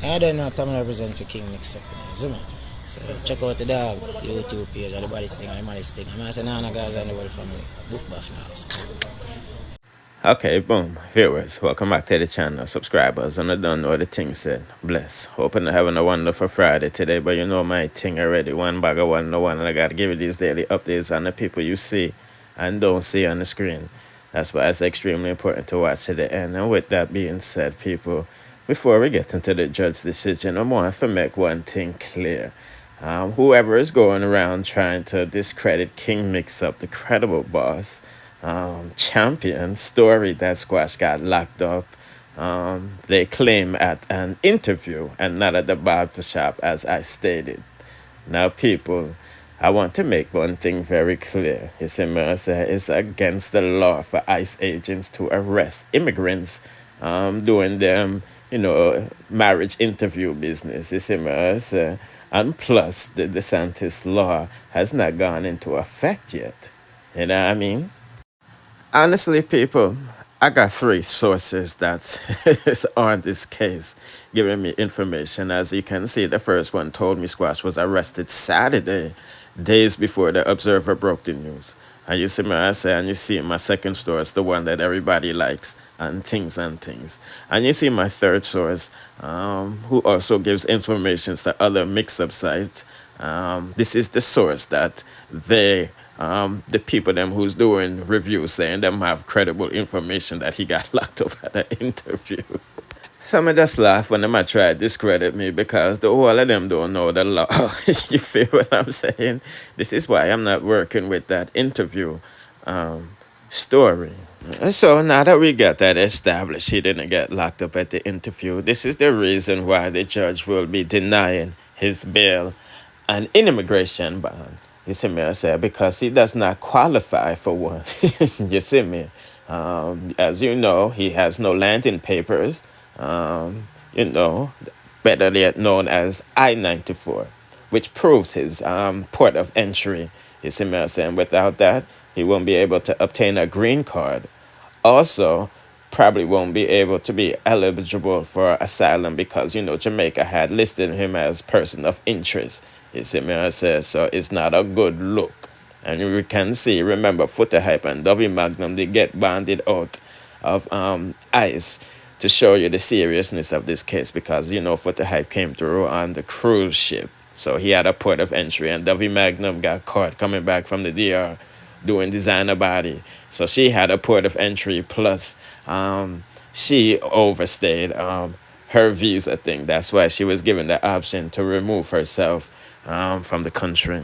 I don't know Tom represent for King Mix Up, you know, so check out the dog YouTube page or the body thing or the money thing. I'm saying Nana guys and the whole family. Boof buff now. Skank. Okay, boom. Viewers, welcome back to the channel. Subscribers, and I don't know the thing said. Bless. Hoping to having a wonderful Friday today, but you know my thing already. One bag of one, no one, and I gotta give you these daily updates on the people you see and don't see on the screen. That's why it's extremely important to watch to the end. And with that being said, people, before we get into the judge's decision, I want to make one thing clear. Whoever is going around trying to discredit King Mix Up, the credible boss, champion story that Squash got locked up. They claim at an interview and not at the barber shop, as I stated. Now, people, I want to make one thing very clear. You see, Mercer, it's against the law for ICE agents to arrest immigrants doing them, marriage interview business. You see, Mercer. And plus, the DeSantis law has not gone into effect yet. You know what I mean? Honestly, people, I got three sources that is on this case giving me information. As you can see, the first one told me Squash was arrested Saturday, days before the Observer broke the news. And you see me, I say, and you see my second source, the one that everybody likes, and things and things. And you see my third source, who also gives information to other mix-up sites. This is the source that the people them who's doing reviews saying them have credible information that he got locked up at an interview. Some of just laugh when they might try to discredit me because the whole of them don't know the law. You feel what I'm saying? This is why I'm not working with that interview story. So now that we got that established, he didn't get locked up at the interview. This is the reason why the judge will be denying his bail and in immigration bond. You see me, I say, because he does not qualify for one. You see me? As you know, he has no landing papers, you know, better yet known as I-94, which proves his port of entry. You see me, I say, and without that, he won't be able to obtain a green card. Also, probably won't be able to be eligible for asylum because, Jamaica had listed him as person of interest. You see me, I say, so it's not a good look. And you can see, remember, Footer Hype and Dovey Magnum, they get banded out of ICE to show you the seriousness of this case because, Footer Hype came through on the cruise ship. So he had a port of entry, and Dovey Magnum got caught coming back from the DR doing designer body. So she had a port of entry, plus she overstayed her visa thing. That's why she was given the option to remove herself from the country.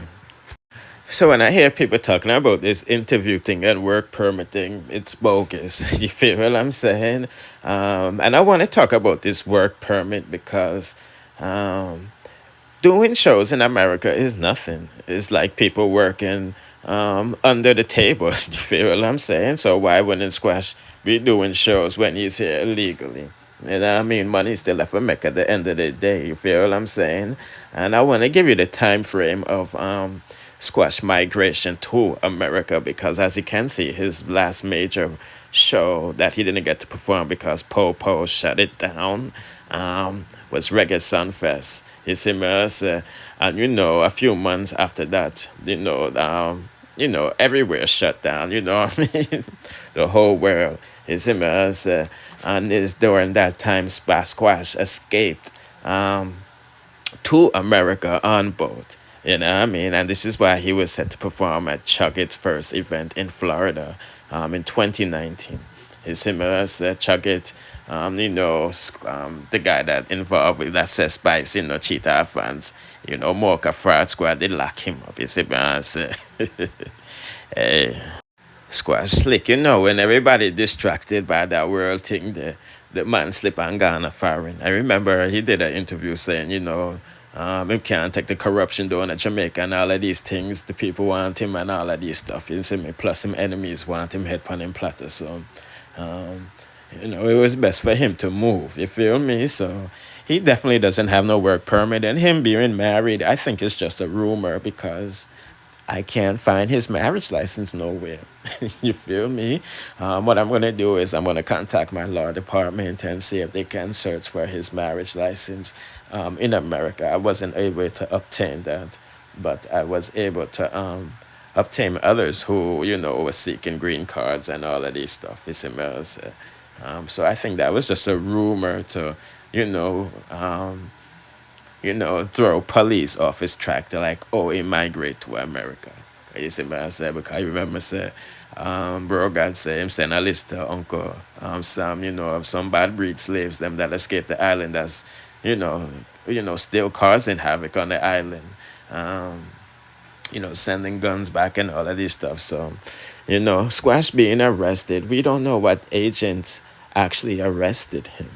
So when I hear people talking about this interview thing and work permit thing, it's bogus. You feel what I'm saying? And I want to talk about this work permit because doing shows in America is nothing. It's like people working under the table. You feel what I'm saying? So why wouldn't Squash be doing shows when he's here illegally? You know what I mean? Money still left for make at the end of the day. You feel what I'm saying? And I want to give you the time frame of Squash migration to America because, as you can see, his last major show that he didn't get to perform because Popo shut it down was Reggae Sunfest. You see me, and a few months after that, everywhere shut down. You know what I mean? The whole world. You see me, and it's during that time Squash escaped to America on boat. You know what I mean? And this is why he was set to perform at Chuggett's first event in Florida in 2019. His similar Chuggett, the guy that involved with that says Spice, Cheetah fans, Mocha Fraud Squad, they lock him up. You see, man, hey, Squad slick, when everybody distracted by that world thing, the man slip and gone foreign. I remember he did an interview saying, him can't take the corruption down at Jamaica and all of these things. The people want him and all of these stuff. You see me? Plus, some enemies want him head pan him platter. So, it was best for him to move. You feel me? So, he definitely doesn't have no work permit. And him being married, I think it's just a rumor because I can't find his marriage license nowhere. You feel me? What I'm going to do is I'm going to contact my law department and see if they can search for his marriage license in America. I wasn't able to obtain that, but I was able to obtain others who, were seeking green cards and all of these stuff. You see me? So I think that was just a rumor to, you know, um, throw police off his track. They're like, oh, he migrate to America. You see me? I said, because I remember say, bro God say him send a list to Uncle Sam, of some bad breed slaves, them that escaped the island as, you know, still causing havoc on the island. Um, sending guns back and all of this stuff. So, Squash being arrested, we don't know what agents actually arrested him.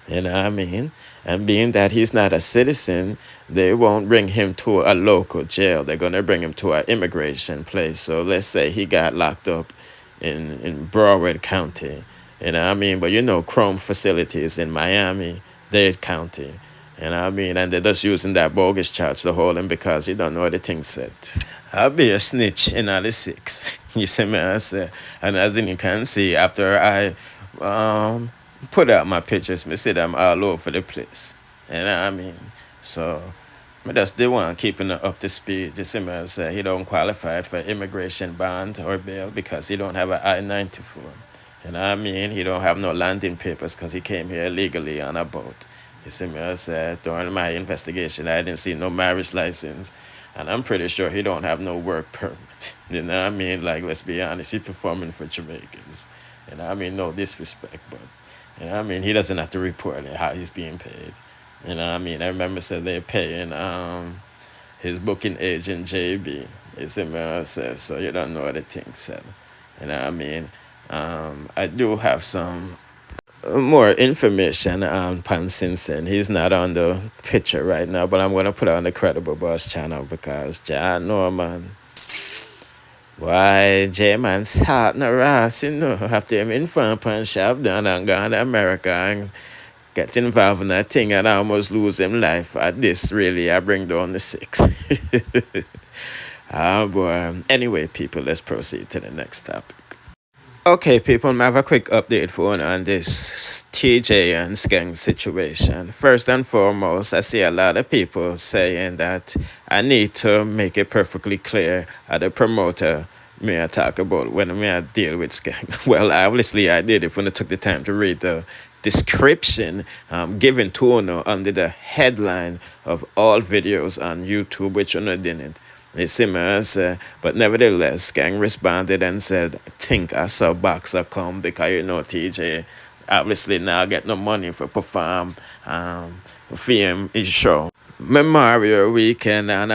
You know what I mean? And being that he's not a citizen, they won't bring him to a local jail. They're going to bring him to an immigration place. So let's say he got locked up in Broward County. You know what I mean? But Chrome facilities in Miami, Dade County. You know what I mean? And they're just using that bogus charge to hold him because you don't know what the thing said. I'll be a snitch in all the six. You see me? I say. And as you can see, after I put out my pictures, me see them all over the place. You know what I mean? So, I just the one keeping it up to speed. You see me? I say he don't qualify for immigration bond or bail because he don't have an I-94. You know what I mean? He don't have no landing papers because he came here illegally on a boat. You see me? I said during my investigation, I didn't see no marriage license. And I'm pretty sure he don't have no work permit. You know what I mean? Like, let's be honest, he's performing for Jamaicans. You know what I mean? No disrespect, but, you know what I mean? He doesn't have to report it, how he's being paid. You know what I mean? I remember said they're paying his booking agent, JB. You see me? I said, so you don't know what the thing said. You know what I mean? I do have some more information on Pan Simpson. He's not on the picture right now, but I'm going to put it on the Credible Boss channel because John Norman, why J-Man sat in the ass, after him in front Pan shop done and gone to America and get involved in that thing and almost lose him life. At this, really, I bring down the six. Ah, boy. Anyway, people, let's proceed to the next topic. Okay, people, I have a quick update for you on this Teejay and Skeng situation. First and foremost, I see a lot of people saying that I need to make it perfectly clear at the promoter may I talk about when I deal with Skeng. Well, obviously I did if when I took the time to read the description given to you under the headline of all videos on YouTube, which you didn't. You see me, but nevertheless, Skeng responded and said, think I saw Boxer come because Teejay obviously now get no money for perform for him his show. Memorial weekend and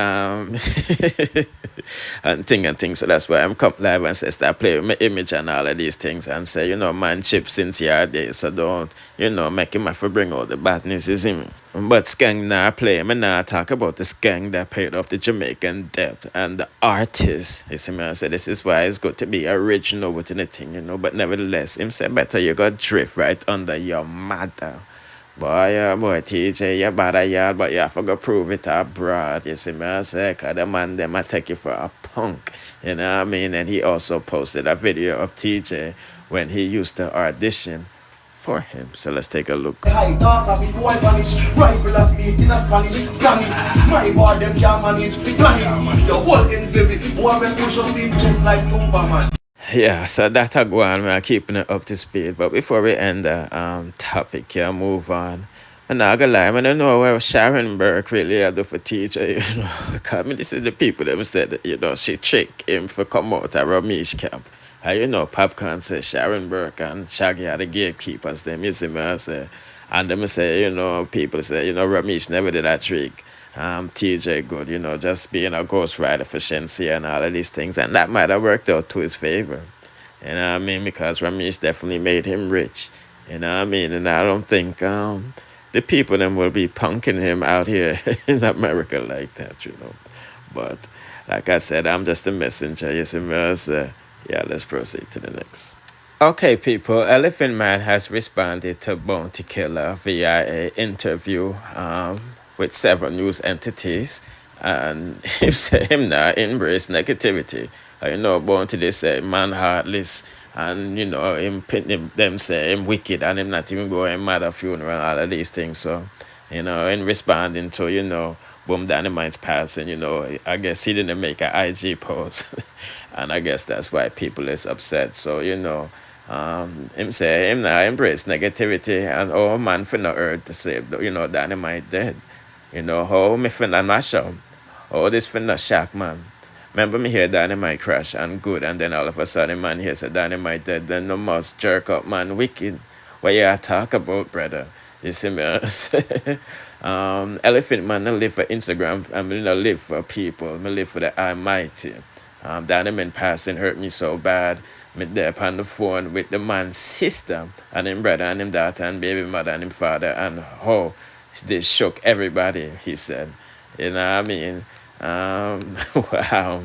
and things. So that's why I'm come live and say start playing with my image and all of these things and say, man chip since your day, so don't, make him have to bring all the badness is him. But Skeng now play him and now talk about the Skeng that paid off the Jamaican debt and the artist. You see me, I say this is why it's good to be original within the thing, but nevertheless, him say better you got drift right under your mother. Boy, Teejay, you bad a yard, but you have to go prove it abroad. You see me, I say, because the man, them, I take you for a punk. You know what I mean? And he also posted a video of Teejay when he used to audition for him. So let's take a look. High dark of it, boy vanish. Rifle a speak in a Spanish. Stand it. My boy, them can't manage. Plan it. The whole inflated. Boy, we push up him just like Superman. Yeah, so that I go on, we're keeping it up to speed. But before we end the topic here, move on. I'm not gonna lie, I don't know where Sharon Burke really had do for Teejay, Because this is the people that said, she tricked him for come out at Ramesh camp. And Popcorn said Sharon Burke and Shaggy are the gatekeepers, them, you see me, I say. And them say, people say, Ramesh never did that trick. Teejay good, just being a ghostwriter for Shensi and all of these things. And that might have worked out to his favor. You know what I mean? Because Ramesh definitely made him rich. You know what I mean? And I don't think the people them will be punking him out here in America like that, But like I said, I'm just a messenger. You see me? Yeah, let's proceed to the next. Okay, people, Elephant Man has responded to Bounty Killer via an interview with several news entities. And him say him not embrace negativity. You know, born to this man heartless, and you know them say him wicked, and him not even going mother funeral and all of these things. So, you know, in responding to Boom Dynamite's passing, I guess he didn't make an IG post, and I guess that's why people is upset. So him say him not embrace negativity, and oh man for no earth to say Dynamite dead. How me finna mash up. Oh, this finna shock, man. Remember me hear Dynamite crash and good, and then all of a sudden, man, here's a Dynamite dead. Then the must jerk up, man, wicked. What you talk about, brother? You see me? Elephant man, I live for Instagram. I mean, I live for people. I live for the Almighty. Dynamite passing hurt me so bad. Me there on the phone with the man's sister and him brother and him daughter and baby mother and him father, and how they shook everybody, he said. You know what I mean? Wow.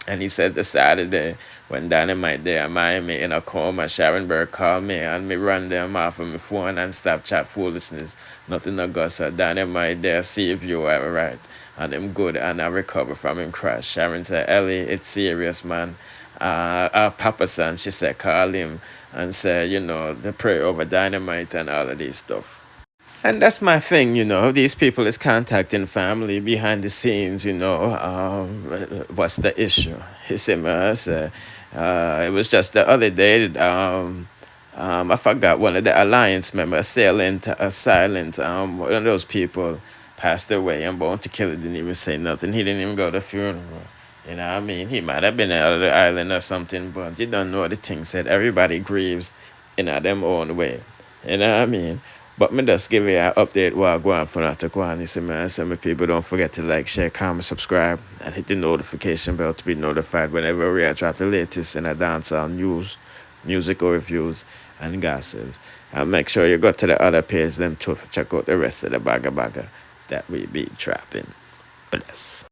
And he said the Saturday when Dynamite there in Miami in a coma, Sharon Burke called me and me run them off of my phone and stop chat foolishness. Nothing no go, so Dynamite there see if you are right. And him good and I recover from him crash. Sharon said, Ellie, it's serious, man. Papa son, she said, call him and say, the pray over Dynamite and all of these stuff. And that's my thing, These people is contacting family behind the scenes, what's the issue? You see me? It was just the other day, I forgot one of the Alliance members, Silent, one of those people passed away and Bounty Killer didn't even say nothing. He didn't even go to the funeral. You know what I mean? He might have been out of the island or something, but you don't know what the thing said. Everybody grieves in their own way. You know what I mean? But me just give you an update what I go on for not to go on. You see, man, some people don't forget to like, share, comment, subscribe, and hit the notification bell to be notified whenever we drop the latest in a dancehall news, musical reviews, and gossips. And make sure you go to the other page, them too, check out the rest of the bagger that we be trapping. Bless.